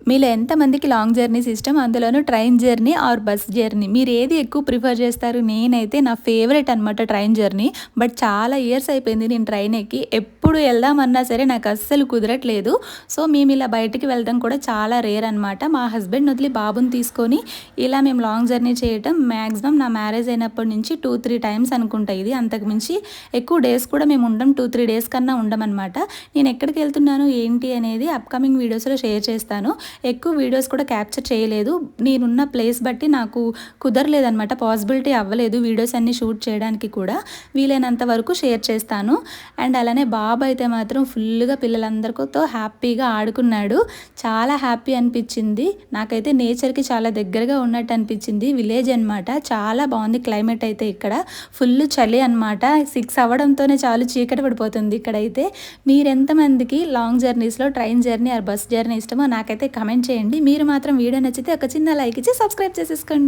మీలో ఎంతమందికి long journeys ఇష్టం? అందులోనూ train journey or bus journey. మీరు ఏది ఎక్కువ ప్రిఫర్ చేస్తారు? నేనైతే నా ఫేవరెట్ అనమాట ట్రైన్ జర్నీ. బట్ చాలా ఇయర్స్ అయిపోయింది నేను ట్రైన్ ఎక్కి. ఎప్పుడు వెళ్దామన్నా సరే నాకు అస్సలు కుదరట్లేదు. సో, మేము ఇలా బయటికి వెళ్ళడం కూడా చాలా రేర్ అనమాట. మా హస్బెండ్‌ని వదిలి బాబుని తీసుకొని ఇలా మేము లాంగ్ జర్నీ చేయటం మాక్సిమం నా మ్యారేజ్ అయినప్పటి నుంచి 2, 3 టైమ్స్ అనుకుంటా ఇది. అంతకు మించి ఎక్కువ డేస్ కూడా మేము ఉండం. 2, 3 డేస్ కన్నా ఉండమనమాట. నేను ఎక్కడికి వెళ్తున్నాను ఏంటి అనేది అప్‌కమింగ్ వీడియోస్‌లో షేర్ చేస్తాను. ఎక్కువ వీడియోస్ కూడా క్యాప్చర్ చేయలేదు. నేనున్న ప్లేస్ బట్టి నాకు కుదరలేదనమాట. పాసిబిలిటీ అవ్వలేదు వీడియోస్ అన్నీ షూట్ చేయడానికి కూడా. వీలైనంత వరకు షేర్ చేస్తాను. అండ్ అలానే బాబు అయితే మాత్రం ఫుల్‌గా పిల్లలందరితో హ్యాపీగా ఆడుకున్నాడు. చాలా హ్యాపీ అనిపించింది. నాకైతే నేచర్‌కి చాలా దగ్గరగా ఉన్నట్టు అనిపించింది. విలేజ్ అనమాట. చాలా బాగుంది క్లైమేట్ అయితే ఇక్కడ. ఫుల్ చలి అనమాట. 6 అవ్వడంతోనే చాలు చీకటి పడిపోతుంది ఇక్కడైతే. మీరెంతమందికి లాంగ్ జర్నీస్‌లో train journey or bus journey ఇష్టమో నాకైతే కామెంట్ చేయండి. మీరు మాత్రం వీడియో నచ్చితే ఒక చిన్న లైక్ ఇచ్చి సబ్స్క్రైబ్ చేసేసుకోండి.